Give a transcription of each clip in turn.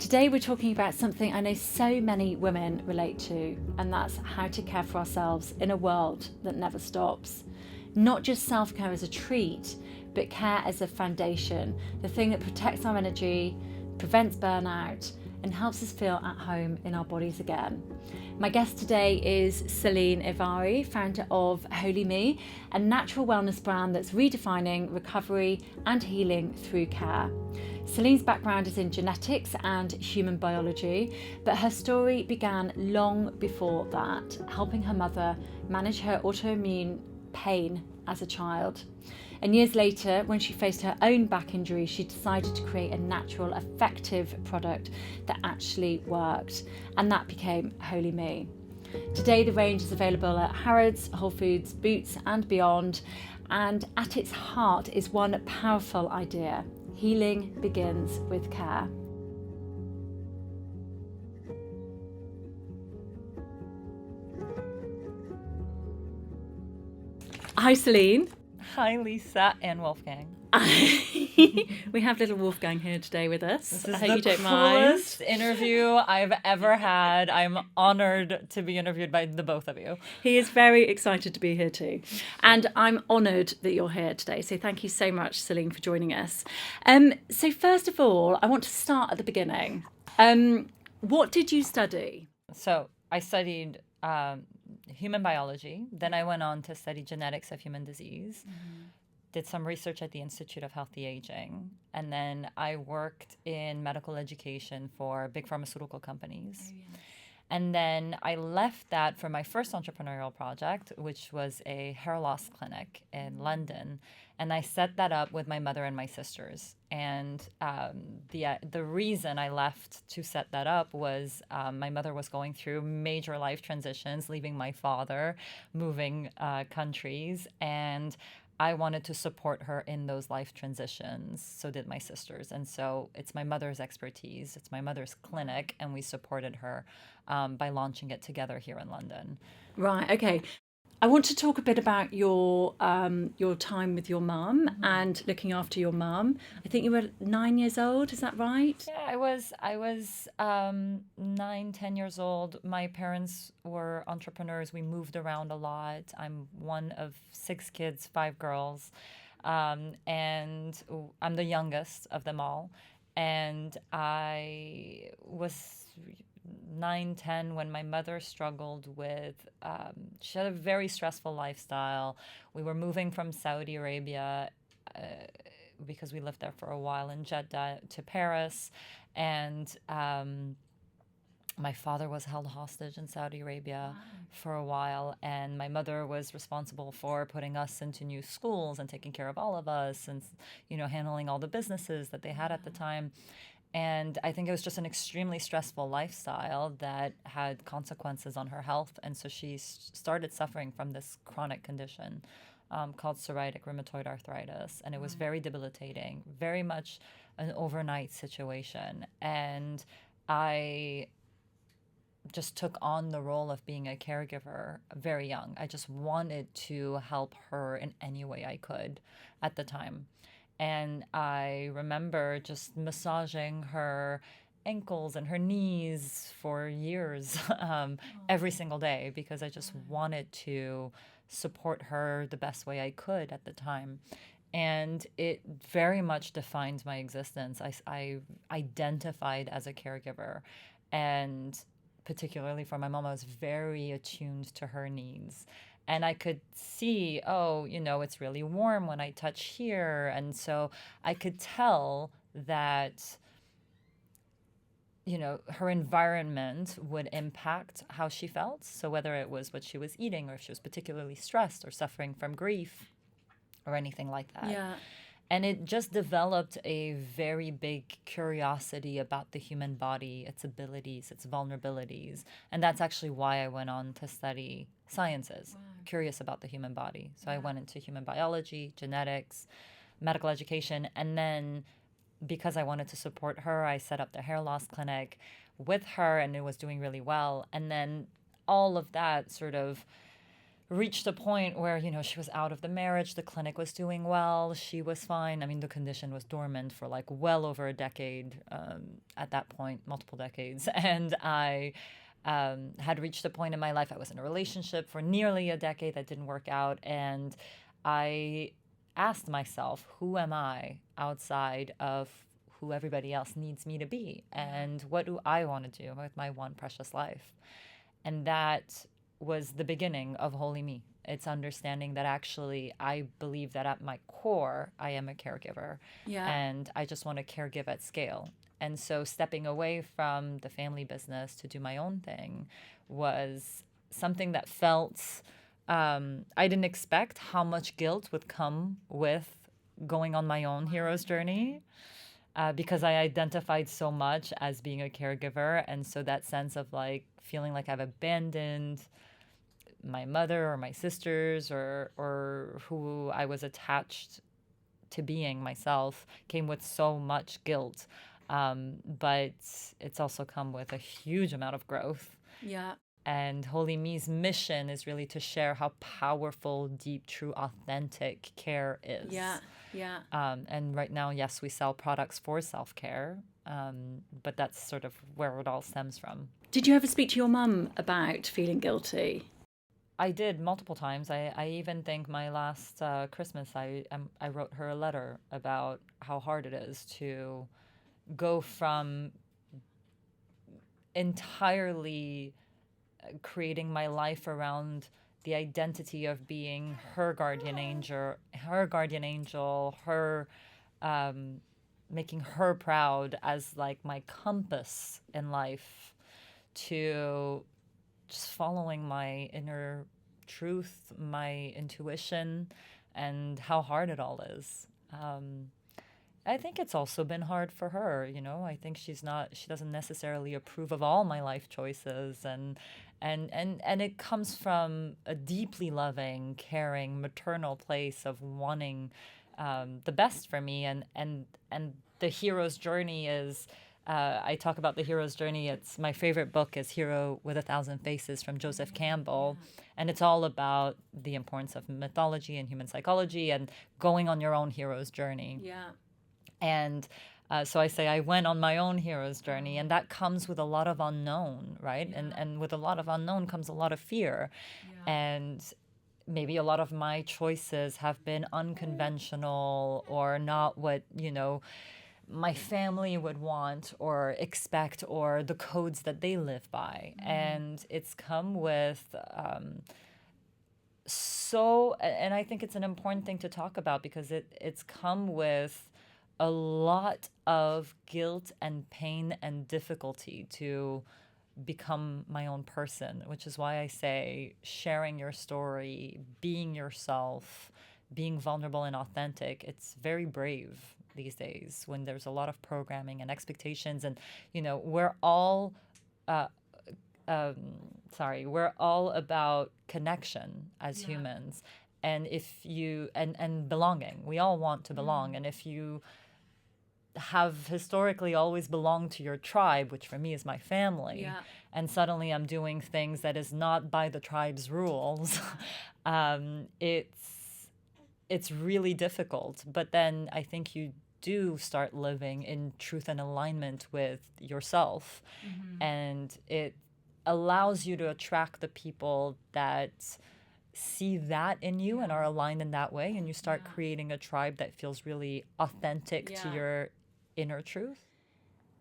Today we're talking about something I know so many women relate to, and that's how to care for ourselves in a world that never stops. Not just self-care as a treat, but care as a foundation, the thing that protects our energy, prevents burnout, and helps us feel at home in our bodies again. My guest today is Celine Ivari, founder of WholyMe, a natural wellness brand that's redefining recovery and healing through care. Celine's background is in genetics and human biology, but her story began long before that, helping her mother manage her autoimmune pain as a child. And years later, when she faced her own back injury, she decided to create a natural, effective product that actually worked, and that became WholyMe. Today, the range is available at Harrods, Whole Foods, Boots and beyond, and at its heart is one powerful idea: healing begins with care. Hi, Celine. Hi, Lisa and Wolfgang. We have little Wolfgang here today with us. This is I hope the you don't mind. coolest interview I've ever had. I'm honored to be interviewed by the both of you. He is very excited to be here too. And I'm honoured that you're here today. So thank you so much, Celine, for joining us. So first of all, I want to start at the beginning. What did you study? So I studied human biology. Then I went on to study genetics of human disease. Did some research at the Institute of Healthy Aging. And then I worked in medical education for big pharmaceutical companies. Oh, yeah. And then I left that for my first entrepreneurial project, which was a hair loss clinic in London. And I set that up with my mother and my sisters. And the reason I left to set that up was my mother was going through major life transitions, leaving my father, moving countries, and I wanted to support her in those life transitions. So did my sisters. And so it's my mother's expertise. It's my mother's clinic. And we supported her by launching it together here in London. Right. Okay. I want to talk a bit about your time with your mum and looking after your mum. I think you were 9 years old. Is that right? Yeah, I was 9, 10 years old. My parents were entrepreneurs. We moved around a lot. I'm one of 6 kids, 5 girls, and I'm the youngest of them all. And I was 9, 10 when my mother struggled with, she had a very stressful lifestyle. We were moving from Saudi Arabia because we lived there for a while in Jeddah to Paris. And my father was held hostage in Saudi Arabia for a while. And my mother was responsible for putting us into new schools and taking care of all of us and, handling all the businesses that they had at the time. And I think it was just an extremely stressful lifestyle that had consequences on her health. And so she started suffering from this chronic condition called psoriatic rheumatoid arthritis. And it was very debilitating, very much an overnight situation. And I just took on the role of being a caregiver very young. I just wanted to help her in any way I could at the time. And I remember just massaging her ankles and her knees for years, every single day, because I just wanted to support her the best way I could at the time. And it very much defined my existence. I identified as a caregiver. And particularly for my mom, I was very attuned to her needs. And I could see, it's really warm when I touch here. And so I could tell that, her environment would impact how she felt. So whether it was what she was eating or if she was particularly stressed or suffering from grief or anything like that. Yeah. And it just developed a very big curiosity about the human body, its abilities, its vulnerabilities. And that's actually why I went on to study sciences, curious about the human body. So I went into human biology, genetics, medical education. And then because I wanted to support her, I set up the hair loss clinic with her, and it was doing really well. And then all of that sort of reached a point where, she was out of the marriage, the clinic was doing well, she was fine. I mean, the condition was dormant for like well over a decade, at that point, multiple decades. And I had reached a point in my life, I was in a relationship for nearly a decade that didn't work out. And I asked myself, who am I outside of who everybody else needs me to be? And what do I want to do with my one precious life? And that was the beginning of WholyMe. It's understanding that actually I believe that at my core, I am a caregiver. Yeah. And I just want to caregive at scale. And so stepping away from the family business to do my own thing was something that felt, I didn't expect how much guilt would come with going on my own hero's journey. Because I identified so much as being a caregiver. And so that sense of like feeling like I've abandoned my mother or my sisters or who I was attached to being myself came with so much guilt. But it's also come with a huge amount of growth. Yeah. And WholyMe's mission is really to share how powerful, deep, true, authentic care is. Yeah. Yeah. And right now, yes, we sell products for self-care, but that's sort of where it all stems from. Did you ever speak to your mum about feeling guilty? I did multiple times. I even think my last Christmas, I wrote her a letter about how hard it is to go from entirely creating my life around the identity of being her guardian angel, her making her proud as like my compass in life, to just following my inner truth, my intuition, and how hard it all is. I think it's also been hard for her, I think she doesn't necessarily approve of all my life choices, and it comes from a deeply loving, caring, maternal place of wanting the best for me, and the hero's journey is. I talk about the hero's journey. It's my favorite book is Hero with a Thousand Faces from Joseph Campbell. And it's all about the importance of mythology and human psychology and going on your own hero's journey. Yeah. And so I say I went on my own hero's journey, and that comes with a lot of unknown, right? Yeah. And with a lot of unknown comes a lot of fear. Yeah. And maybe a lot of my choices have been unconventional or not what, my family would want or expect, or the codes that they live by. And it's come with and I think it's an important thing to talk about, because it's come with a lot of guilt and pain and difficulty to become my own person, which is why I say sharing your story, being yourself, being vulnerable and authentic, it's very brave these days when there's a lot of programming and expectations. And, we're all about connection as humans. And if you, and belonging, we all want to belong. And if you have historically always belonged to your tribe, which for me is my family, and suddenly I'm doing things that is not by the tribe's rules, it's really difficult. But then I think you do start living in truth and alignment with yourself, and it allows you to attract the people that see that in you and are aligned in that way, and you start creating a tribe that feels really authentic to your inner truth.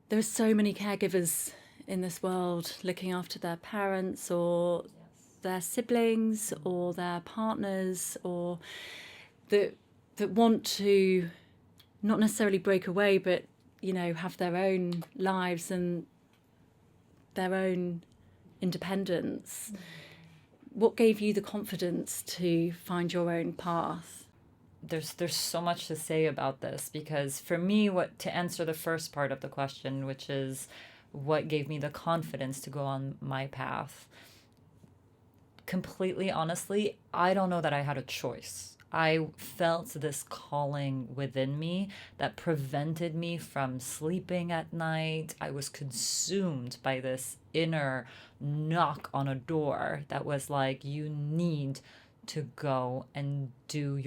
There are so many caregivers in this world looking after their parents or their siblings or their partners, or that want to not necessarily break away, but have their own lives and their own independence. What gave you the confidence to find your own path? There's so much to say about this, because for me, to answer the first part of the question, which is what gave me the confidence to go on my path, completely honestly, I don't know that I had a choice. I felt this calling within me that prevented me from sleeping at night. I was consumed by this inner knock on a door that was like, you need to go and do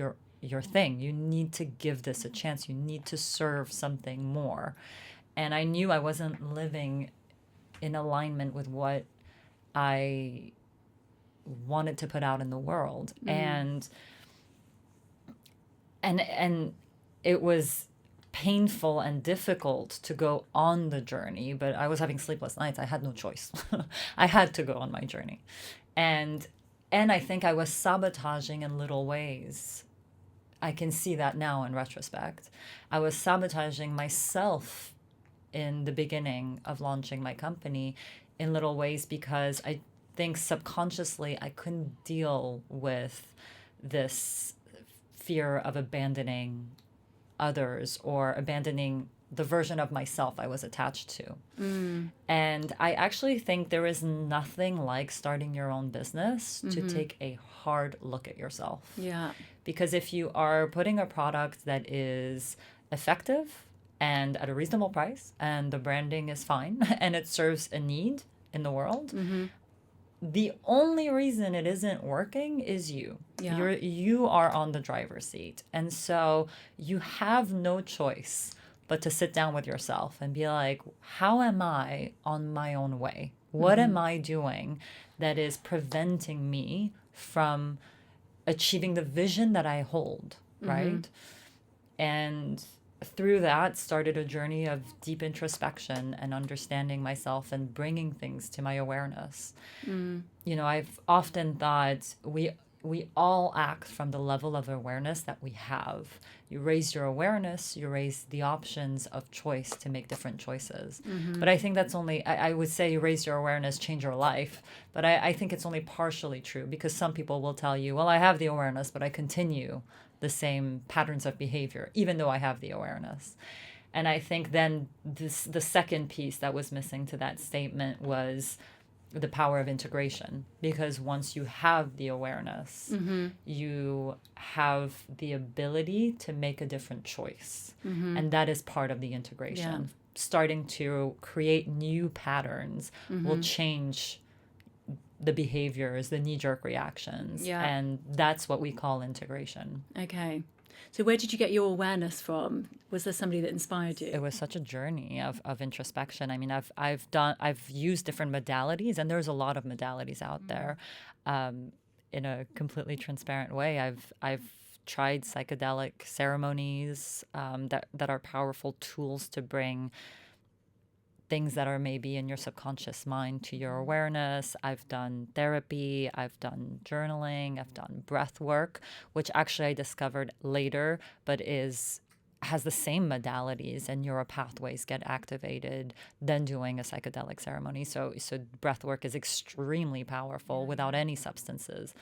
your thing. You need to give this a chance. You need to serve something more. And I knew I wasn't living in alignment with what I wanted to put out in the world. And it was painful and difficult to go on the journey, but I was having sleepless nights. I had no choice. I had to go on my journey. And I think I was sabotaging in little ways. I can see that now in retrospect. I was sabotaging myself in the beginning of launching my company in little ways because I think subconsciously I couldn't deal with this fear of abandoning others or abandoning the version of myself I was attached to. And I actually think there is nothing like starting your own business to take a hard look at yourself. Yeah. Because if you are putting a product that is effective and at a reasonable price and the branding is fine and it serves a need in the world, the only reason it isn't working is you. Yeah. You are on the driver's seat. And so you have no choice but to sit down with yourself and be like, how am I on my own way? What am I doing that is preventing me from achieving the vision that I hold, right? And through that started a journey of deep introspection and understanding myself and bringing things to my awareness. You know, I've often thought we all act from the level of awareness that we have. You raise your awareness, you raise the options of choice to make different choices. But I think that's only, I would say you raise your awareness, change your life. But I think it's only partially true because some people will tell you, well, I have the awareness, but I continue the same patterns of behavior, even though I have the awareness. And I think then the second piece that was missing to that statement was the power of integration, because once you have the awareness, you have the ability to make a different choice. And that is part of the integration. Yeah. Starting to create new patterns will change the behaviors, the knee-jerk reactions. Yeah. And that's what we call integration. Okay. So where did you get your awareness from? Was there somebody that inspired you? It was such a journey of introspection. I mean, I've used different modalities, and there's a lot of modalities out there. In a completely transparent way, I've tried psychedelic ceremonies that are powerful tools to bring things that are maybe in your subconscious mind to your awareness. I've done therapy, I've done journaling, I've done breath work, which actually I discovered later, but has the same modalities and neural pathways get activated than doing a psychedelic ceremony. So breath work is extremely powerful without any substances.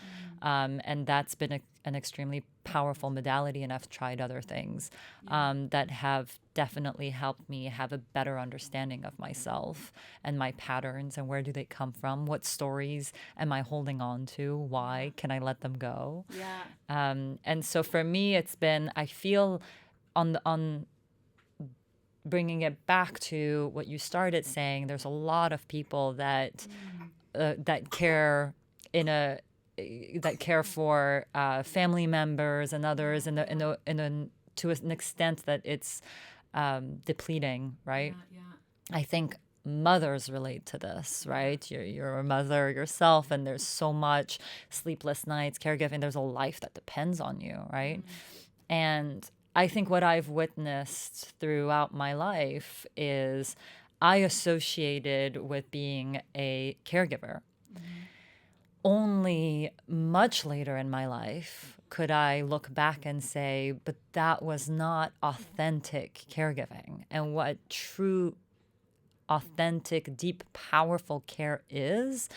And that's been an extremely powerful modality, and I've tried other things that have definitely helped me have a better understanding of myself and my patterns and where do they come from, what stories am I holding on to, why can I let them go. And so for me, it's been, I feel on bringing it back to what you started saying, there's a lot of people that care for family members and others to an extent that it's depleting, right? I think mothers relate to this, right? You're a mother yourself, and there's so much sleepless nights, caregiving. There's a life that depends on you, right? And I think what I've witnessed throughout my life is I associated with being a caregiver. Only much later in my life could I look back and say, but that was not authentic caregiving. And what true, authentic, deep, powerful care is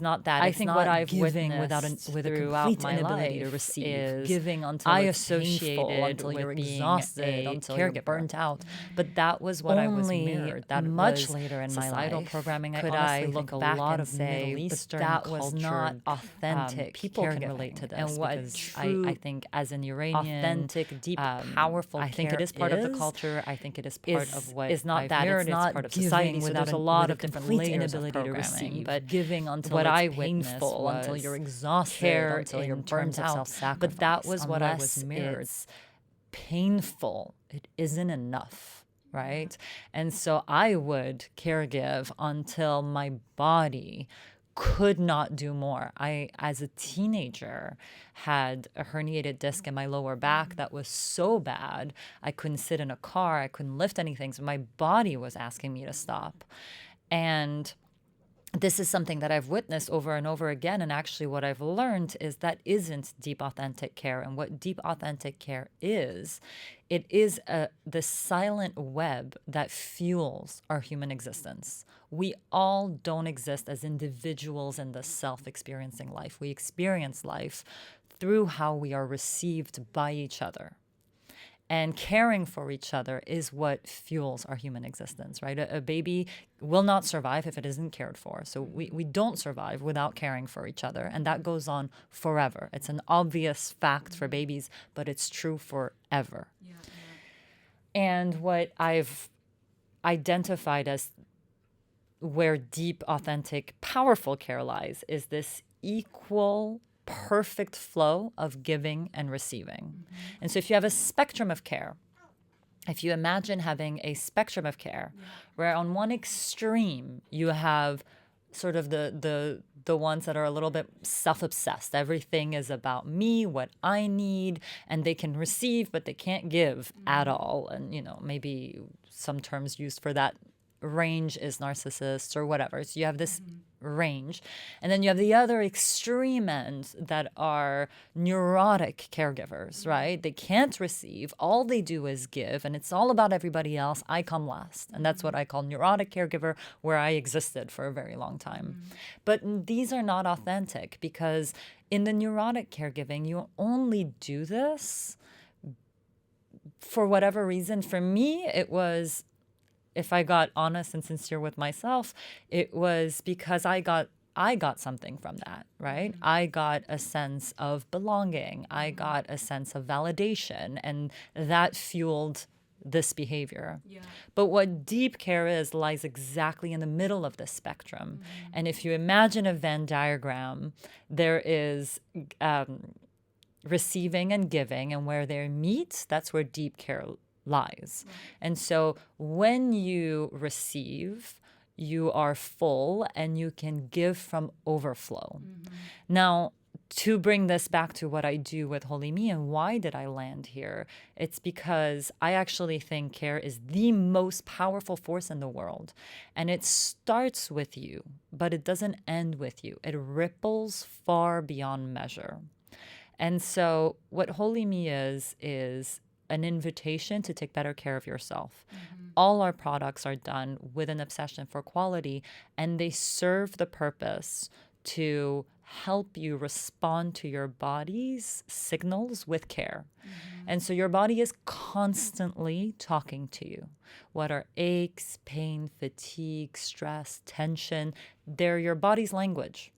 not that. I think what I've witnessed with a complete my inability to receive, is giving until I associated until you're exhausted, until you're burnt out. But that was what I was mirrored. That much later in my life, programming. Could I look back and say, but that was not authentic. People can relate to this, and what true, I think, as an Iranian, authentic, deep, powerful. I think it is part of the culture. I think it is part of what is not that. It's not part of society. So there's a lot of different layers of programming, but giving until what it's I witnessed painful, was until you're exhausted, care until you're in burnt terms of out. self-sacrifice. But that was what I was Unless mirrored. it's painful, it isn't enough, right? And so I would caregive until my body could not do more. I, as a teenager, had a herniated disc in my lower back that was so bad I couldn't sit in a car, I couldn't lift anything, so my body was asking me to stop. And this is something that I've witnessed over and over again. And actually, what I've learned is that isn't deep, authentic care. And what deep, authentic care is, it is the silent web that fuels our human existence. We all don't exist as individuals in the self experiencing life. We experience life through how we are received by each other. And caring for each other is what fuels our human existence, right? A baby will not survive if it isn't cared for. So we don't survive without caring for each other. And that goes on forever. It's an obvious fact for babies, but it's true forever. Yeah. And what I've identified as where deep, authentic, powerful care lies is this equal, perfect flow of giving and receiving. And so if you have a spectrum of care, if you imagine having a spectrum of care, where on one extreme you have sort of the ones that are a little bit self-obsessed. Everything is about me, what I need, and they can receive, but they can't give at all. And, maybe some terms used for that range is narcissists or whatever. So you have this range. And then you have the other extreme end that are neurotic caregivers, right? They can't receive. All they do is give, and it's all about everybody else. I come last. And that's what I call neurotic caregiver, where I existed for a very long time. But these are not authentic, because in the neurotic caregiving, you only do this for whatever reason. For me, it was, if I got honest and sincere with myself, it was because I got something from that, right? I got a sense of belonging. I got a sense of validation, and that fueled this behavior. Yeah. But what deep care is lies exactly in the middle of this spectrum. And if you imagine a Venn diagram, there is receiving and giving, and where they meet, that's where deep care lies. And so when you receive, you are full and you can give from overflow. Now, to bring this back to what I do with WholyMe and why did I land here, it's because I actually think care is the most powerful force in the world. And it starts with you, but it doesn't end with you. It ripples far beyond measure. And so what WholyMe is an invitation to take better care of yourself. All our products are done with an obsession for quality, and they serve the purpose to help you respond to your body's signals with care. And so your body is constantly talking to you. What are aches, pain, fatigue, stress, tension? They're your body's language.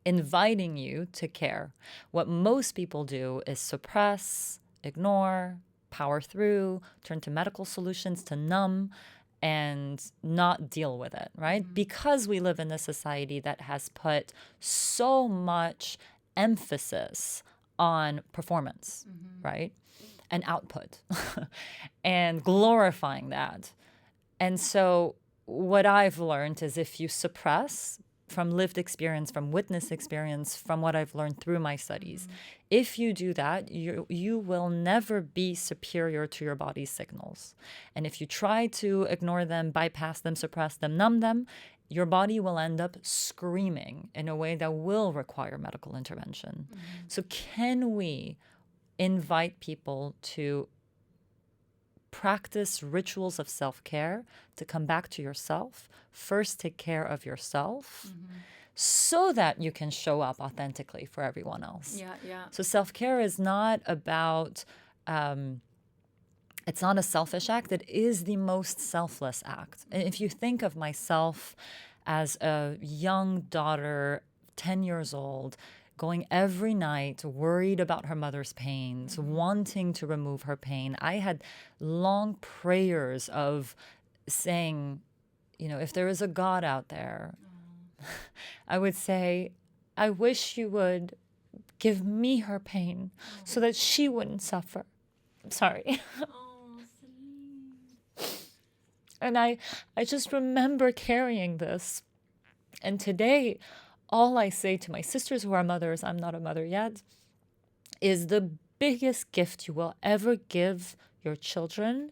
Inviting you to care. What most people do is suppress, ignore, power through, turn to medical solutions to numb, and not deal with it, right? Because we live in a society that has put so much emphasis on performance, right? And output, and glorifying that. And so what I've learned is if you suppress, from lived experience, from witness experience, from what I've learned through my studies, if you do that, you will never be superior to your body's signals. And if you try to ignore them, bypass them, suppress them, numb them, your body will end up screaming in a way that will require medical intervention. So can we invite people to practice rituals of self-care to come back to yourself, first take care of yourself, so that you can show up authentically for everyone else. So self-care is not about, it's not a selfish act. It is the most selfless act. And if you think of myself as a young daughter, 10 years old, going every night, worried about her mother's pains, wanting to remove her pain. I had long prayers of saying, if there is a God out there, I would say, I wish you would give me her pain so that she wouldn't suffer. I'm sorry. And I just remember carrying this. And today, all I say to my sisters who are mothers, I'm not a mother yet, is the biggest gift you will ever give your children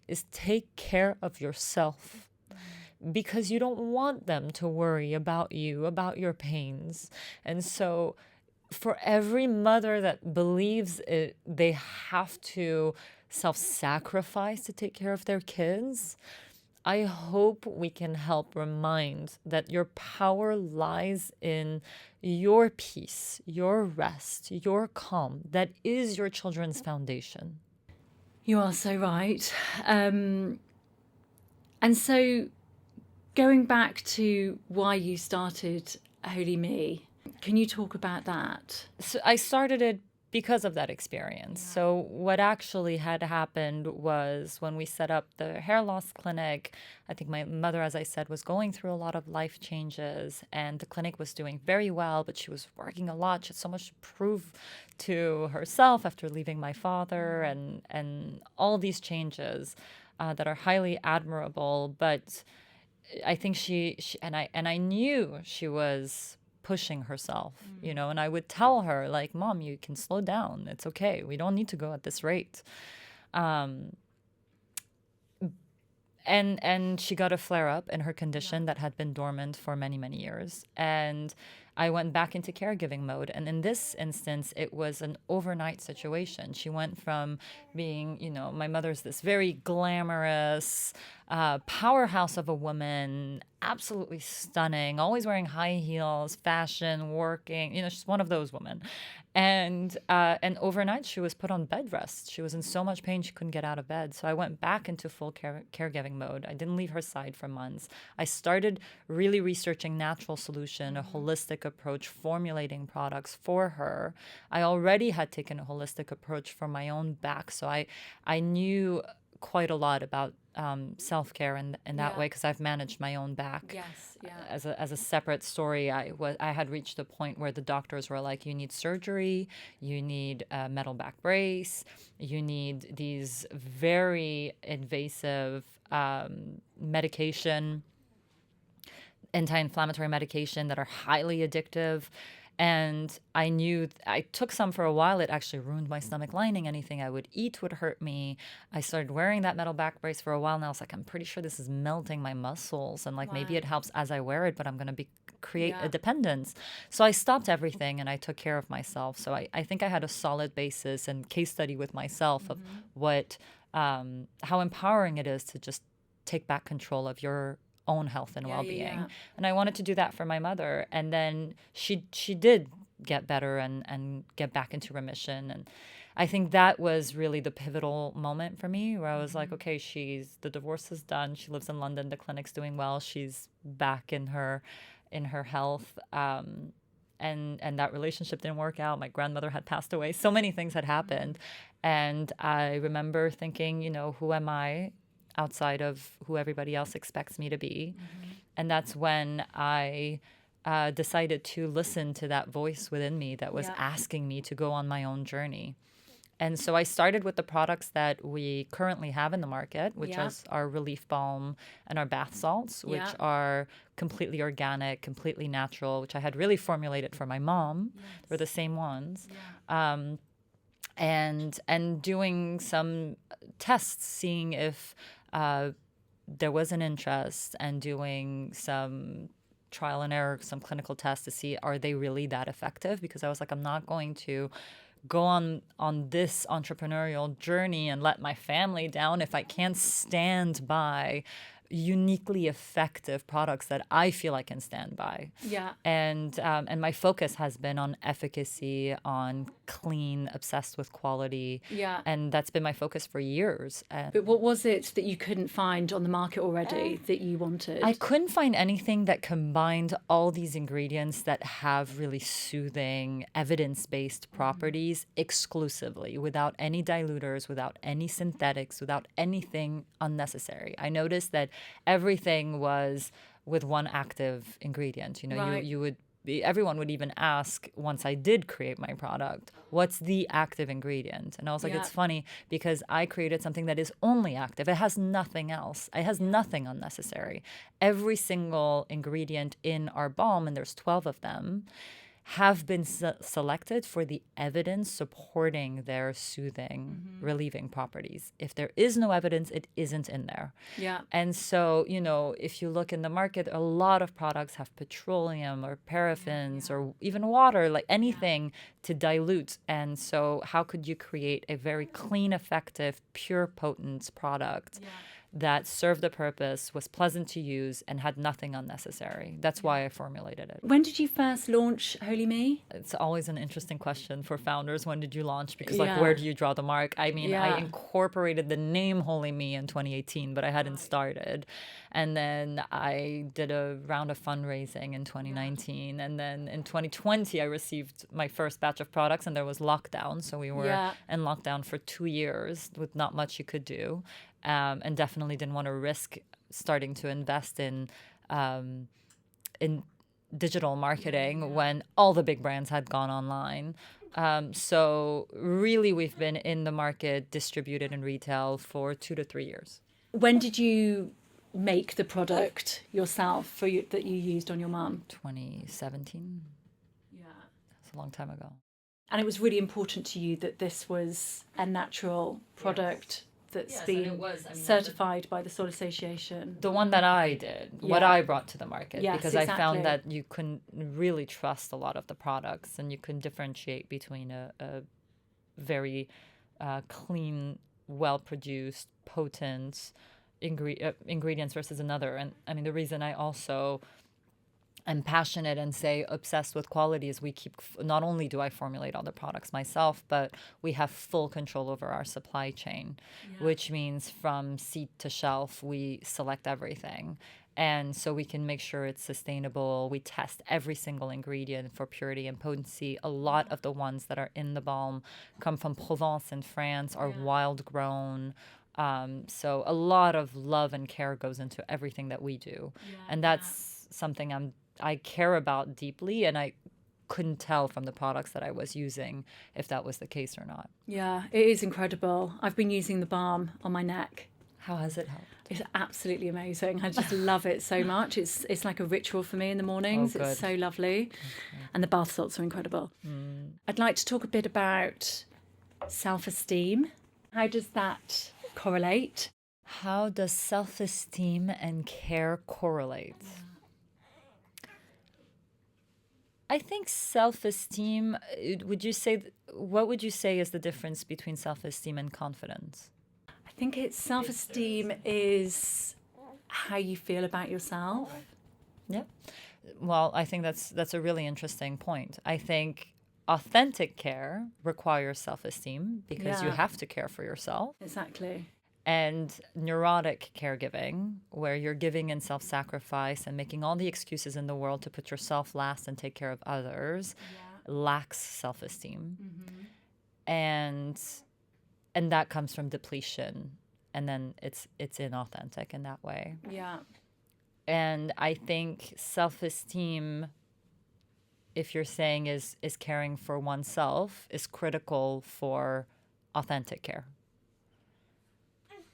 is take care of yourself. Because you don't want them to worry about you, about your pains. And so for every mother that believes it, they have to self-sacrifice to take care of their kids, I hope we can help remind that your power lies in your peace, your rest, your calm. That is your children's foundation. You are so right. And so going back to why you started WholyMe, can you talk about that? So I started it because of that experience. Yeah. So what actually had happened was when we set up the hair loss clinic, I think my mother, as I said, was going through a lot of life changes, and the clinic was doing very well, but she was working a lot. She had so much to prove to herself after leaving my father, and all these changes that are highly admirable. But I think she and I knew she was pushing herself, and I would tell her, like, Mom, you can slow down. It's okay. We don't need to go at this rate. And she got a flare-up in her condition that had been dormant for many, many years. And I went back into caregiving mode. And in this instance, it was an overnight situation. She went from being, my mother's this very glamorous powerhouse of a woman, absolutely stunning, always wearing high heels, fashion, working, she's one of those women. And overnight, she was put on bed rest. She was in so much pain, she couldn't get out of bed. So I went back into full caregiving mode. I didn't leave her side for months. I started really researching natural solution, a holistic approach, formulating products for her. I already had taken a holistic approach for my own back. So I knew quite a lot about self-care in that way, because I've managed my own back. Yes, yeah. As a separate story, I had reached a point where the doctors were like, you need surgery, you need a metal back brace, you need these very invasive medication, anti-inflammatory medication that are highly addictive. And I knew I took some for a while. It actually ruined my stomach lining. Anything I would eat would hurt me. I started wearing that metal back brace for a while. And I was like, I'm pretty sure this is melting my muscles. And maybe it helps as I wear it, but I'm going to create a dependence. So I stopped everything and I took care of myself. So I think I had a solid basis and case study with myself of what, how empowering it is to just take back control of your own health and well-being. And I wanted to do that for my mother. And then she did get better and get back into remission. And I think that was really the pivotal moment for me, where I was like, okay, the divorce is done. She lives in London. The clinic's doing well. She's back in her health. And that relationship didn't work out. My grandmother had passed away. So many things had happened. And I remember thinking, who am I outside of who everybody else expects me to be? And that's when I decided to listen to that voice within me that was asking me to go on my own journey. And so I started with the products that we currently have in the market, which is our relief balm and our bath salts, which are completely organic, completely natural, which I had really formulated for my mom. They're the same ones. And doing some tests, seeing if there was an interest, and doing some trial and error, some clinical tests to see, are they really that effective? Because I was like, I'm not going to go on this entrepreneurial journey and let my family down if I can't stand by uniquely effective products that I feel I can stand by. And my focus has been on efficacy, on clean, obsessed with quality. And that's been my focus for years. But what was it that you couldn't find on the market already that you wanted? I couldn't find anything that combined all these ingredients that have really soothing, evidence-based properties exclusively, without any diluters, without any synthetics, without anything unnecessary. I noticed that everything was with one active ingredient. You know, Right. you would everyone would even ask once I did create my product, what's the active ingredient? And I was like, Yeah. it's funny because I created something that is only active. It has nothing else. It has nothing unnecessary. Every single ingredient in our balm, and there's 12 of them, have been selected for the evidence supporting their soothing, relieving properties. If there is no evidence, it isn't in there. Yeah. And so, you know, if you look in the market, a lot of products have petroleum or paraffins or even water, like anything to dilute. And so, how could you create a very clean, effective, pure, potent product that served the purpose, was pleasant to use, and had nothing unnecessary? That's why I formulated it. When did you first launch WholyMe? It's always an interesting question for founders. When did you launch? Because Yeah. where do you draw the mark? I mean, I Yeah. incorporated the name WholyMe in 2018, but I hadn't started. And then I did a round of fundraising in 2019. And then in 2020, I received my first batch of products, and there was lockdown. So we were in lockdown for 2 years with not much you could do. And definitely didn't want to risk starting to invest in digital marketing when all the big brands had gone online. So really, we've been in the market, distributed in retail for 2 to 3 years. When did you make the product yourself that you used on your mum? 2017. Yeah. It's a long time ago. And it was really important to you that this was a natural product that's Yes, and been it was. I mean, certified by the Soil Association. The one that I did, what Yeah. I brought to the market, Yes, because I exactly. found that you couldn't really trust a lot of the products, and you couldn't differentiate between a very clean, well-produced, potent ingredients versus another. And I mean, the reason I also am passionate and say obsessed with quality is not only do I formulate all the products myself, but we have full control over our supply chain, which means from seed to shelf, we select everything. And so we can make sure it's sustainable. We test every single ingredient for purity and potency. A lot of the ones that are in the balm come from Provence in France, are wild grown. So a lot of love and care goes into everything that we do. And that's something I care about deeply, and I couldn't tell from the products that I was using if that was the case or not. Yeah, it is incredible. I've been using the balm on my neck. How has it helped? It's absolutely amazing. I just love it so much. It's like a ritual for me in the mornings. Oh, it's good. so lovely. And the bath salts are incredible. I'd like to talk a bit about self-esteem. How does that correlate? How does self-esteem and care correlate? I think self-esteem, what would you say is the difference between self-esteem and confidence? I think it's self-esteem is how you feel about yourself. Yeah. Well, I think that's a really interesting point. I think authentic care requires self-esteem because you Yeah. have to care for yourself. Exactly. And neurotic caregiving, where you're giving in self-sacrifice and making all the excuses in the world to put yourself last and take care of others, lacks self-esteem. And that comes from depletion, and then it's inauthentic in that way. Yeah. And I think self-esteem, if you're saying is caring for oneself, is critical for authentic care.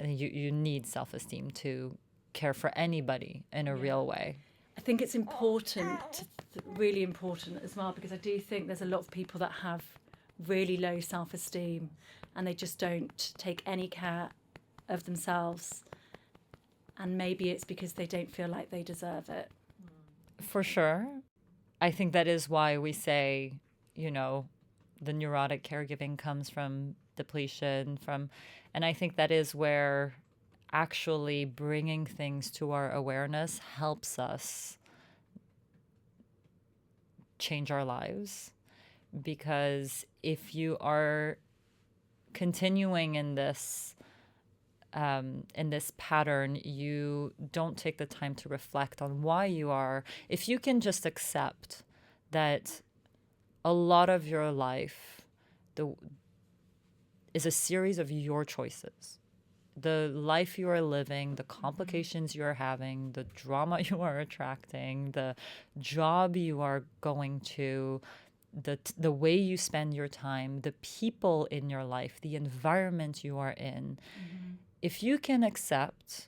And you need self-esteem to care for anybody in a real way. I think it's important, really important as well, because I do think there's a lot of people that have really low self-esteem and they just don't take any care of themselves. And maybe it's because they don't feel like they deserve it. For sure. I think that is why we say, the neurotic caregiving comes from depletion, and I think that is where actually bringing things to our awareness helps us change our lives. Because if you are continuing in this pattern, you don't take the time to reflect on why you are. If you can just accept that a lot of your life is a series of your choices. the life you are living, the complications you are having, the drama you are attracting, the job you are going to, the way you spend your time, the people in your life, the environment you are in. If you can accept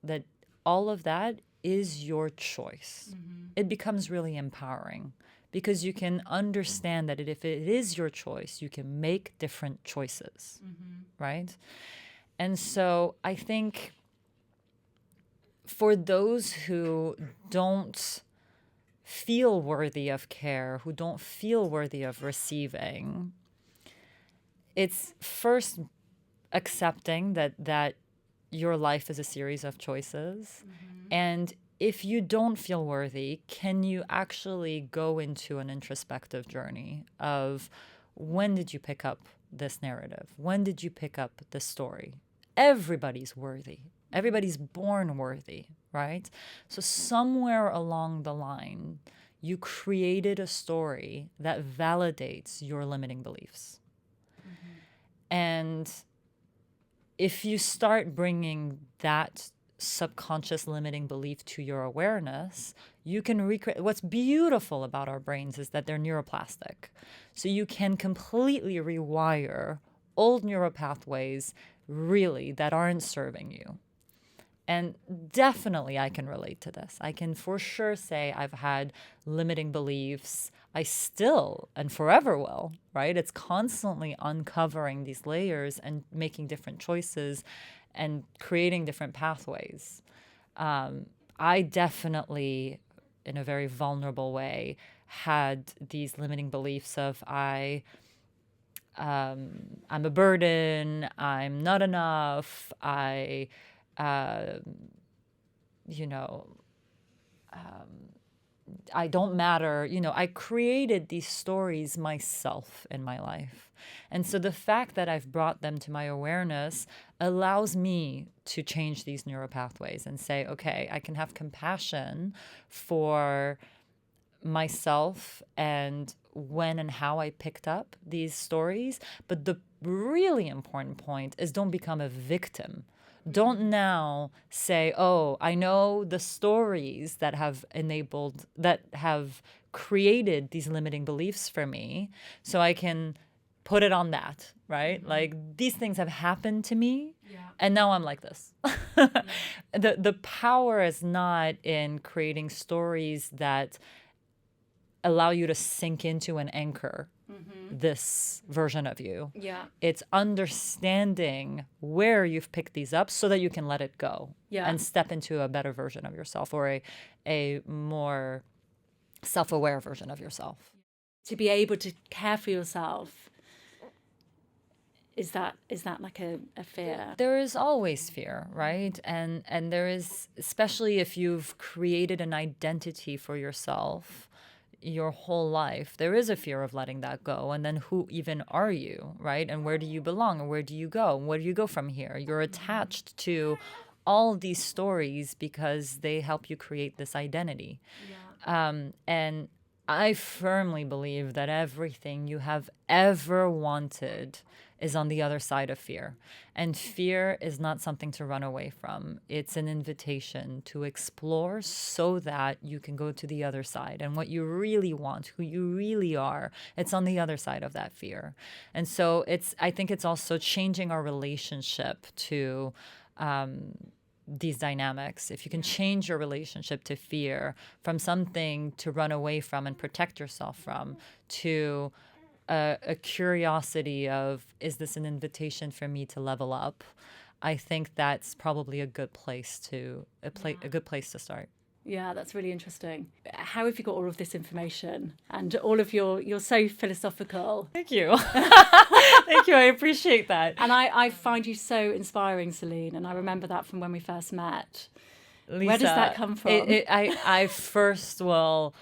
that all of that is your choice, it becomes really empowering, because you can understand that if it is your choice, you can make different choices, right? And so I think for those who don't feel worthy of care, who don't feel worthy of receiving, it's first accepting that your life is a series of choices. And if you don't feel worthy, can you actually go into an introspective journey of, when did you pick up this narrative? When did you pick up this story? Everybody's worthy. Everybody's born worthy, right? So somewhere along the line, you created a story that validates your limiting beliefs. And if you start bringing that subconscious limiting belief to your awareness, you can recreate. What's beautiful about our brains is that they're neuroplastic. So you can completely rewire old neural pathways, really, that aren't serving you. And definitely I can relate to this. I can for sure say I've had limiting beliefs. I still and forever will, right? It's constantly uncovering these layers and making different choices and creating different pathways. I definitely, in a very vulnerable way, had these limiting beliefs of I'm a burden, I'm not enough, I don't matter. I created these stories myself in my life. And so the fact that I've brought them to my awareness allows me to change these neural pathways and say, okay, I can have compassion for myself and when and how I picked up these stories. But the really important point is, don't become a victim. Don't now say, oh, I know the stories that have created these limiting beliefs for me, so I can put it on that, right? Like, these things have happened to me, and now I'm like this. The power is not in creating stories that allow you to sink into and anchor this version of you. It's understanding where you've picked these up so that you can let it go and step into a better version of yourself, or a more self-aware version of yourself. To be able to care for yourself, is that like a fear? There is always fear, right? And there is, especially if you've created an identity for yourself your whole life, there is a fear of letting that go. And then who even are you, right? And where do you belong? And where do you go? And where do you go from here? You're attached to all these stories because they help you create this identity. And I firmly believe that everything you have ever wanted is on the other side of fear. And fear is not something to run away from. It's an invitation to explore so that you can go to the other side. And what you really want, who you really are, it's on the other side of that fear. And so I think it's also changing our relationship to these dynamics. If you can change your relationship to fear from something to run away from and protect yourself from, to a curiosity of, is this an invitation for me to level up? I think that's probably a good place to start. Yeah, that's really interesting. How have you got all of this information and all of you're so philosophical? Thank you. Thank you. I appreciate that. And I find you so inspiring, Celine, and I remember that from when we first met. Lisa, where does that come from? I first will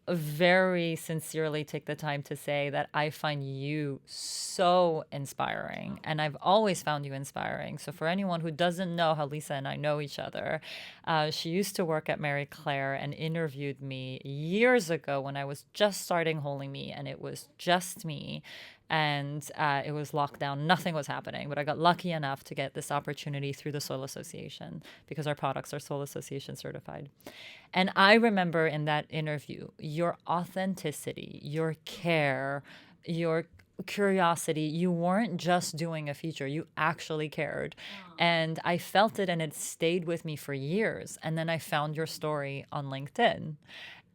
very sincerely take the time to say that I find you so inspiring, and I've always found you inspiring. So for anyone who doesn't know how Lisa and I know each other, she used to work at Mary Claire and interviewed me years ago when I was just starting WholyMe, and it was just me. and it was locked down. Nothing was happening, but I got lucky enough to get this opportunity through the Soil Association because our products are Soil Association certified. And I remember in that interview, your authenticity, your care, your curiosity. You weren't just doing a feature, you actually cared. And I felt it, and it stayed with me for years. And then I found your story on LinkedIn.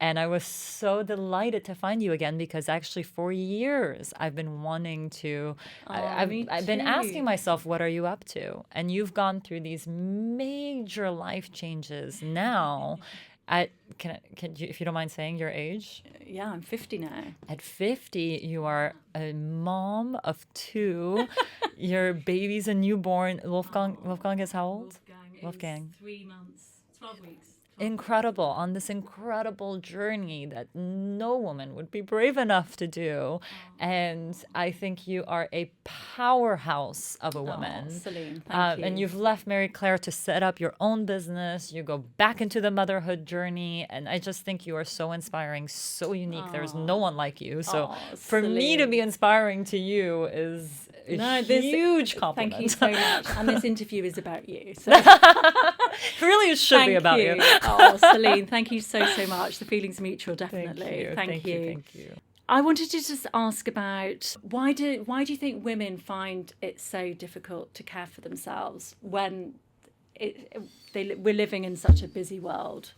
And I was so delighted to find you again, because actually for years I've been wanting to, I've been asking myself, what are you up to? And you've gone through these major life changes now. Can you, if you don't mind saying your age? Yeah, I'm 50 now. At 50, you are a mom of 2. Your baby's a newborn. Wolfgang is how old? Wolfgang. 3 months, 12 weeks. Incredible, on this incredible journey that no woman would be brave enough to do. And I think you are a powerhouse of a woman. Celine, thank you. And you've left Mary Claire to set up your own business. You go back into the motherhood journy. And I just think you are so inspiring, so unique. There's no one like you. So for me to be inspiring to you is a huge compliment. Thank you so much. And this interview is about you. So. Really, it should be about you. Oh, Celine, thank you so much. The feeling's mutual, definitely. Thank you. I wanted to just ask about why do you think women find it so difficult to care for themselves when we're living in such a busy world?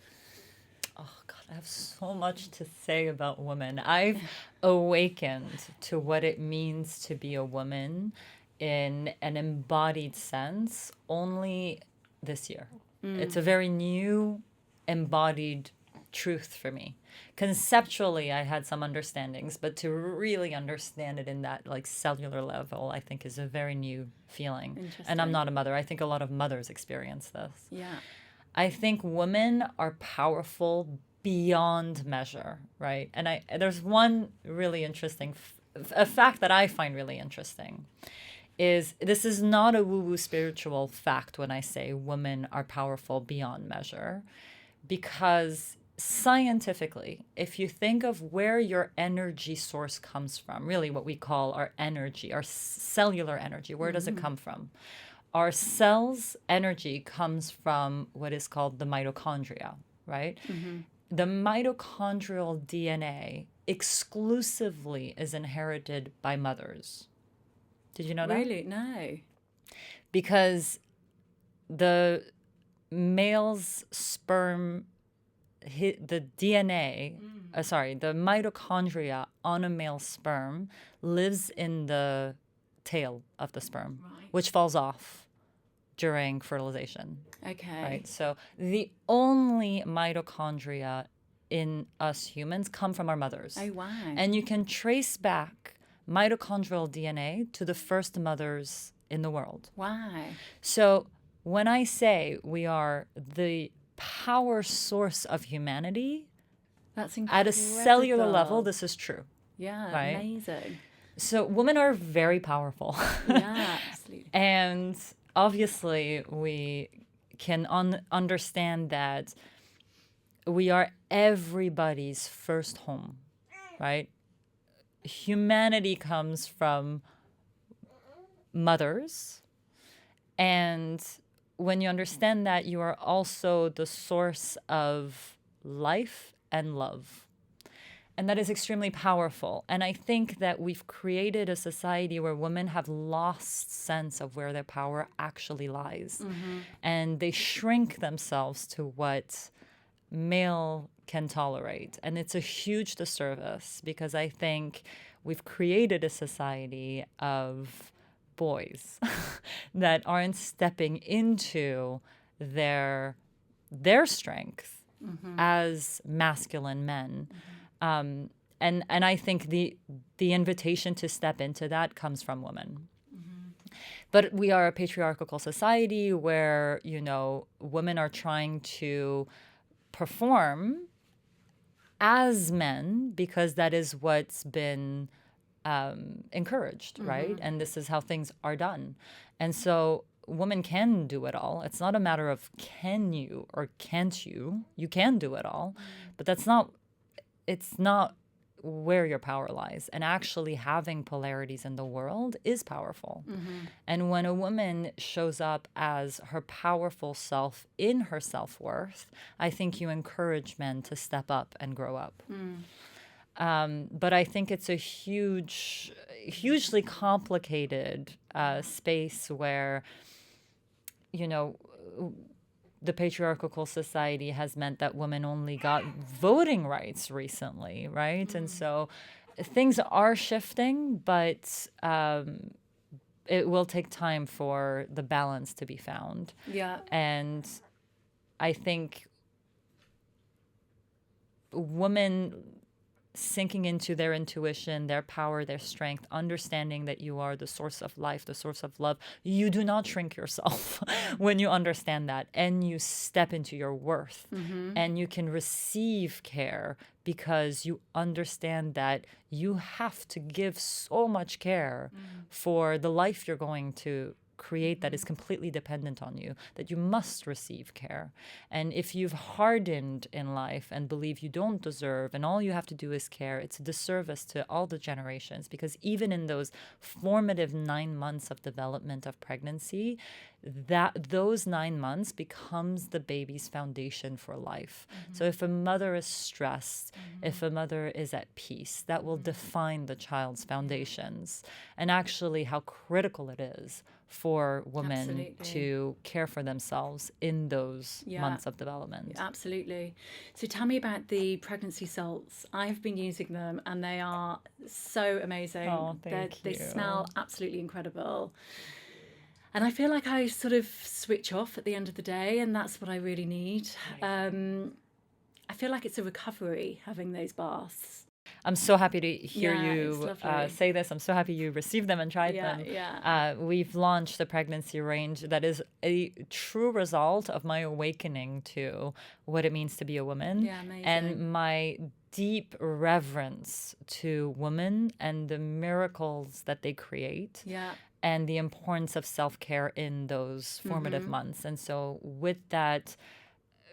Oh, God, I have so much to say about women. I've awakened to what it means to be a woman in an embodied sense only this year. It's a very new embodied truth for me. Conceptually, I had some understandings, but to really understand it in that like cellular level, I think is a very new feeling. And I'm not a mother. I think a lot of mothers experience this. Yeah. I think women are powerful beyond measure, right? And there's one really interesting a fact that I find really interesting is this is not a woo-woo spiritual fact when I say women are powerful beyond measure, because scientifically, if you think of where your energy source comes from, really what we call our energy, our cellular energy, where does it come from? Our cells' energy comes from what is called the mitochondria, right? The mitochondrial DNA exclusively is inherited by mothers. Did you know that? Really? No. Because the male's sperm, the DNA, the mitochondria on a male sperm lives in the tail of the sperm, which falls off during fertilization. Okay. Right. So the only mitochondria in us humans come from our mothers. Oh, wow. And you can trace back mitochondrial DNA to the first mothers in the world. Wow. So when I say we are the power source of humanity, that's incredible. At a cellular level, this is true. Yeah, right? Amazing. So women are very powerful. Yeah, absolutely. And obviously we can understand that we are everybody's first home, right? Humanity comes from mothers. And when you understand that, you are also the source of life and love. And that is extremely powerful. And I think that we've created a society where women have lost sense of where their power actually lies. And they shrink themselves to what male can tolerate. And it's a huge disservice, because I think we've created a society of boys that aren't stepping into their strength as masculine men. And I think the invitation to step into that comes from women. But we are a patriarchal society where, women are trying to perform as men because that is what's been encouraged, right? And this is how things are done. And so women can do it all. It's not a matter of can you or can't you. You can do it all. But it's not where your power lies. And actually having polarities in the world is powerful. And when a woman shows up as her powerful self in her self-worth, I think you encourage men to step up and grow up. But I think it's a hugely complicated space where, you know, the patriarchal society has meant that women only got voting rights recently, right? And so things are shifting, but it will take time for the balance to be found. Yeah. And I think women sinking into their intuition, their power, their strength, understanding that you are the source of life, the source of love. You do not shrink yourself when you understand that, and you step into your worth, and you can receive care because you understand that you have to give so much care for the life you're going to create that is completely dependent on you, that you must receive care. And if you've hardened in life and believe you don't deserve and all you have to do is care, it's a disservice to all the generations, because even in those formative 9 months of development of pregnancy, that those 9 months becomes the baby's foundation for life. So if a mother is stressed, if a mother is at peace, that will define the child's foundations, and actually how critical it is for women Absolutely. to care for themselves in those months of development. Absolutely. So tell me about the pregnancy salts. I've been using them and they are so amazing. Oh, thank They you. smell absolutely incredible. And I feel like I sort of switch off at the end of the day, and that's what I really need. I feel like it's a recovery having those baths. I'm so happy to hear Yeah, you it's lovely. say this. I'm so happy you received them and tried them. We've launched the pregnancy range that is a true result of my awakening to what it means to be a woman. Yeah, amazing. And my deep reverence to women and the miracles that they create. Yeah. And the importance of self-care in those formative months. And so with that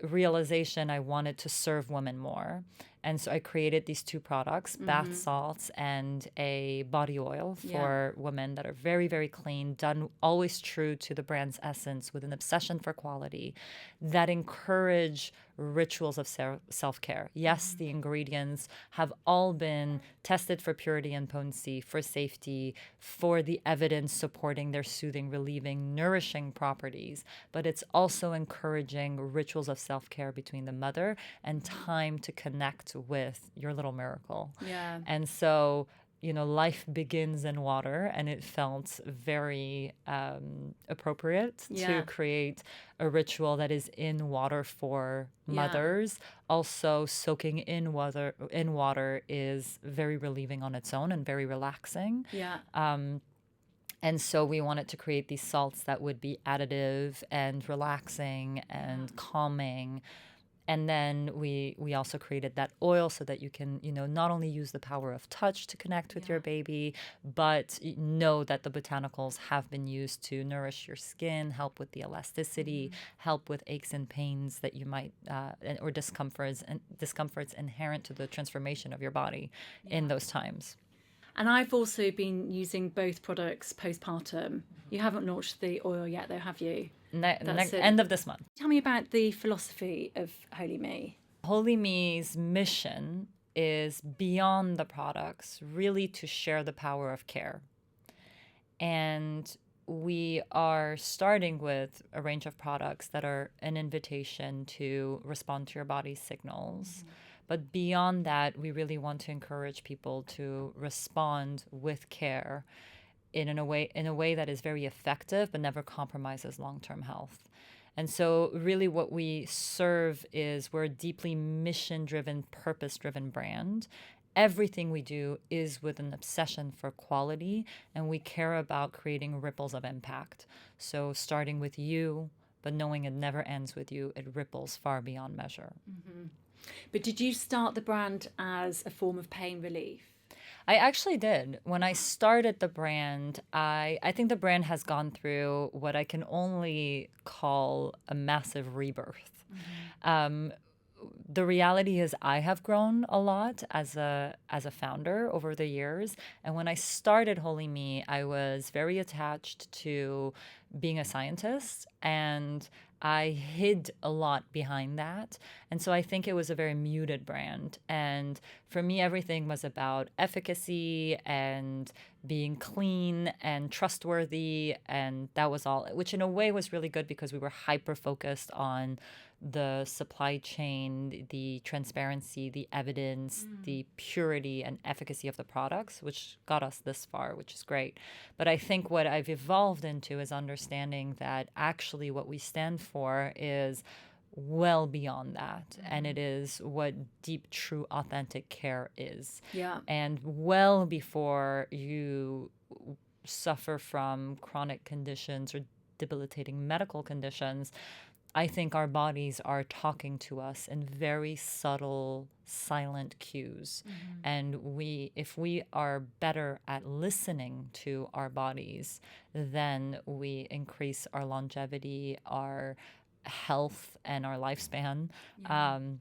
realization, I wanted to serve women more. And so I created these 2 products, bath salts and a body oil for women that are very, very clean, done always true to the brand's essence with an obsession for quality, that encourage rituals of self-care. Yes, the ingredients have all been tested for purity and potency, for safety, for the evidence supporting their soothing, relieving, nourishing properties, but it's also encouraging rituals of self-care between the mother and time to connect with your little miracle. Yeah. And so, you know, life begins in water, and it felt very appropriate to create a ritual that is in water for mothers. Also, soaking in water is very relieving on its own and very relaxing. Yeah. And so we wanted to create these salts that would be additive and relaxing and calming. And then we also created that oil so that you can, you know, not only use the power of touch to connect with your baby, but know that the botanicals have been used to nourish your skin, help with the elasticity, help with aches and pains that you might, or discomforts inherent to the transformation of your body in those times. And I've also been using both products postpartum. You haven't launched the oil yet, though, have you? End of this month. Tell me about the philosophy of WholyMe. WholyMe's mission is beyond the products, really to share the power of care. And we are starting with a range of products that are an invitation to respond to your body's signals. But beyond that, we really want to encourage people to respond with care in a way that is very effective but never compromises long-term health. And so really what we serve is, we're a deeply mission-driven, purpose-driven brand. Everything we do is with an obsession for quality, and we care about creating ripples of impact. So starting with you, but knowing it never ends with you, it ripples far beyond measure. But did you start the brand as a form of pain relief? I actually did. When I started the brand, I think the brand has gone through what I can only call a massive rebirth. the reality is I have grown a lot as a founder over the years. And when I started WholyMe, I was very attached to being a scientist, and I hid a lot behind that. And so I think it was a very muted brand. And for me, everything was about efficacy and being clean and trustworthy. And that was all, which in a way was really good because we were hyper focused on the supply chain, the transparency, the evidence, the purity and efficacy of the products, which got us this far, which is great. But I think what I've evolved into is understanding that actually what we stand for is well beyond that. And it is what deep, true, authentic care is. Yeah. And well before you suffer from chronic conditions or debilitating medical conditions, I think our bodies are talking to us in very subtle, silent cues. And if we are better at listening to our bodies, then we increase our longevity, our health, and our lifespan. And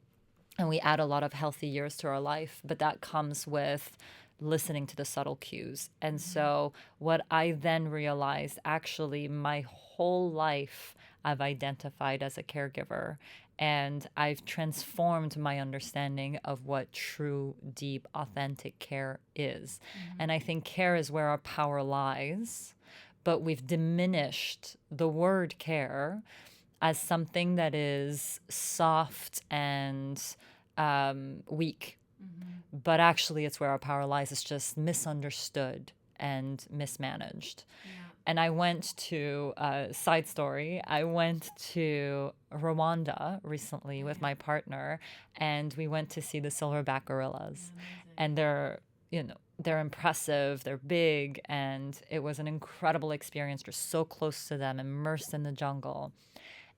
we add a lot of healthy years to our life. But that comes with listening to the subtle cues. And so what I then realized, actually, my whole life, I've identified as a caregiver, and I've transformed my understanding of what true, deep, authentic care is. And I think care is where our power lies, but we've diminished the word care as something that is soft and weak. But actually, it's where our power lies. It's just misunderstood and mismanaged. And I went to, side story, I went to Rwanda recently with my partner, and we went to see the silverback gorillas. And they're impressive, they're big, and it was an incredible experience. Just so close to them, immersed in the jungle.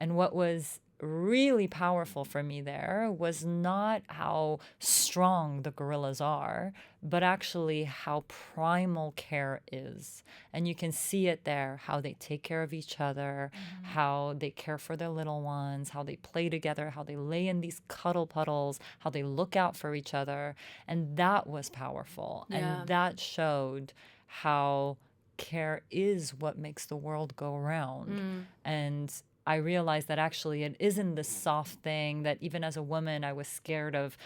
And what was really powerful for me there was not how strong the gorillas are, but actually how primal care is. And you can see it there, how they take care of each other, how they care for their little ones, how they play together, how they lay in these cuddle puddles, how they look out for each other. And that was powerful. Yeah. And that showed how care is what makes the world go round. And I realized that actually it isn't this soft thing that even as a woman, I was scared of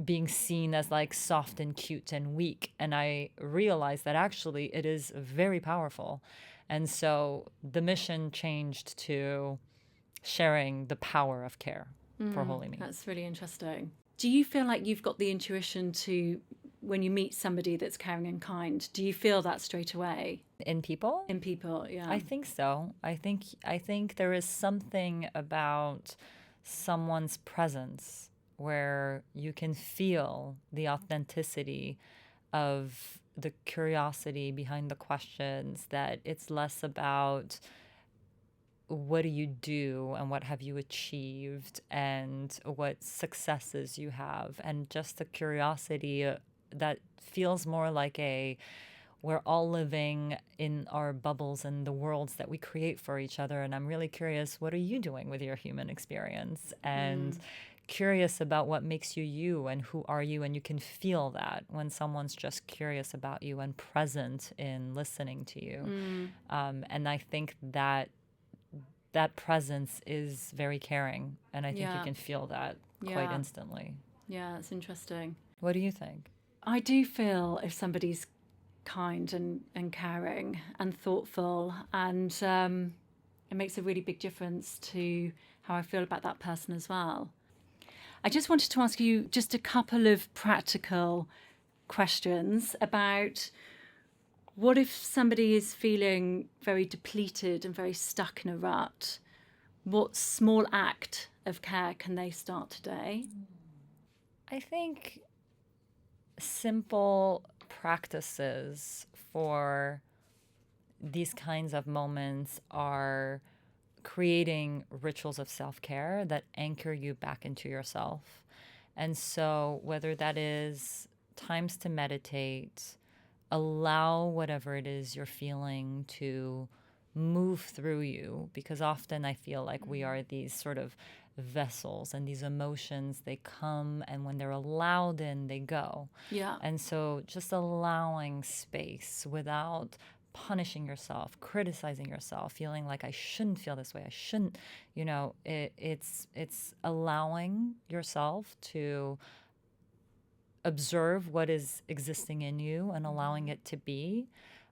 being seen as like soft and cute and weak. And I realized that actually it is very powerful. And so the mission changed to sharing the power of care for WholyMe. That's really interesting. Do you feel like you've got the intuition to, when you meet somebody that's caring and kind, do you feel that straight away? In people? In people, yeah. I think so. I think there is something about someone's presence where you can feel the authenticity of the curiosity behind the questions, that it's less about what do you do and what have you achieved and what successes you have, and just the curiosity that feels more like we're all living in our bubbles and the worlds that we create for each other. And I'm really curious, what are you doing with your human experience? And curious about what makes you you and who are you. And you can feel that when someone's just curious about you and present in listening to you. And I think that presence is very caring. And I think you can feel that quite instantly. Yeah, that's interesting. What do you think? I do feel if somebody's kind and caring and thoughtful, and it makes a really big difference to how I feel about that person as well. I just wanted to ask you just a couple of practical questions about what if somebody is feeling very depleted and very stuck in a rut. What small act of care can they start today? I think simple practices for these kinds of moments are creating rituals of self-care that anchor you back into yourself. And so whether that is times to meditate, allow whatever it is you're feeling to move through you, because often I feel like we are these sort of vessels, and these emotions, they come, and when they're allowed in, they go. Yeah. And so just allowing space without punishing yourself, criticizing yourself, feeling like I shouldn't feel this way, I shouldn't, it's allowing yourself to observe what is existing in you and allowing it to be.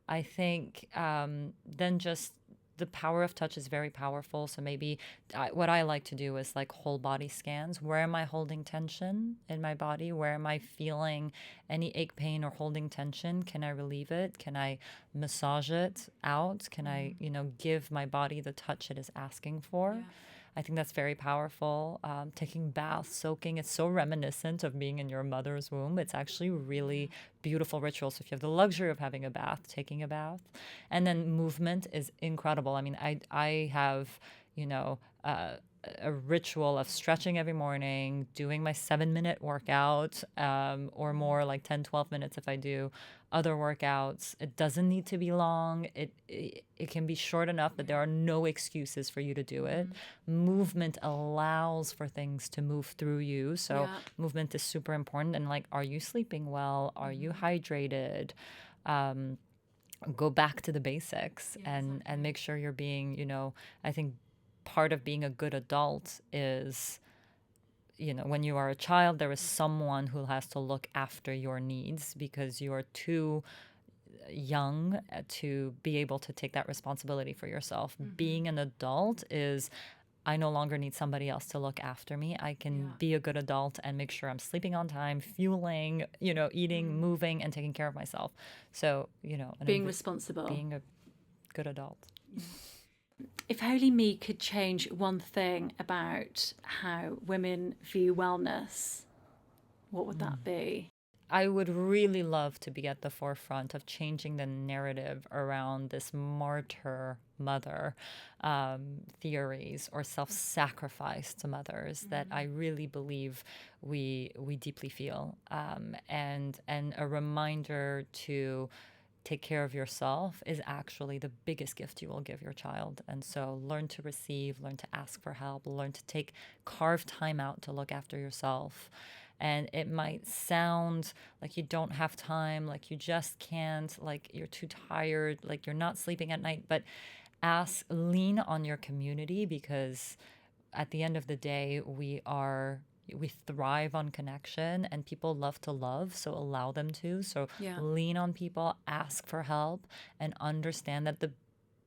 I think then just the power of touch is very powerful. So maybe what I like to do is like whole body scans. Where am I holding tension in my body? Where am I feeling any ache, pain, or holding tension? Can I relieve it? Can I massage it out? Can I, give my body the touch it is asking for? Yeah. I think that's very powerful. Taking baths, soaking, it's so reminiscent of being in your mother's womb. It's actually really beautiful ritual. So if you have the luxury of having a bath, taking a bath. And then movement is incredible. I mean, I have, a ritual of stretching every morning, doing my 7-minute workout or more, like 10, 12 minutes if I do other workouts. It doesn't need to be long. It can be short enough that there are no excuses for you to do it. Movement allows for things to move through you. So movement is super important. And like, are you sleeping well? Are you hydrated? Go back to the basics and make sure you're being, I think part of being a good adult is, when you are a child, there is someone who has to look after your needs because you are too young to be able to take that responsibility for yourself. Being an adult is, I no longer need somebody else to look after me. I can be a good adult and make sure I'm sleeping on time, fueling, eating, moving, and taking care of myself. So, being responsible. Being a good adult. If WholyMe could change one thing about how women view wellness, what would that be? I would really love to be at the forefront of changing the narrative around this martyr mother theories or self-sacrifice to mothers that I really believe we deeply feel, and a reminder to take care of yourself is actually the biggest gift you will give your child. And so learn to receive, learn to ask for help, learn to carve time out to look after yourself. And it might sound like you don't have time, like you just can't, like you're too tired, like you're not sleeping at night, but lean on your community, because at the end of the day, we thrive on connection, and people love to love, so allow them to. So lean on people, ask for help, and understand that the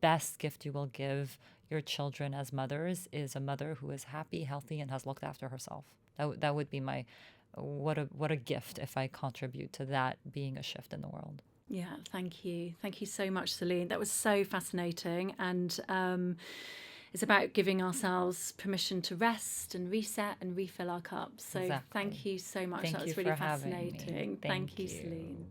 best gift you will give your children as mothers is a mother who is happy, healthy, and has looked after herself. That would be my, what a gift if I contribute to that being a shift in the world. Yeah, thank you. Thank you so much, Celine. That was so fascinating. And it's about giving ourselves permission to rest and reset and refill our cups. So Thank you so much. That was really fascinating. Thank you, Celine.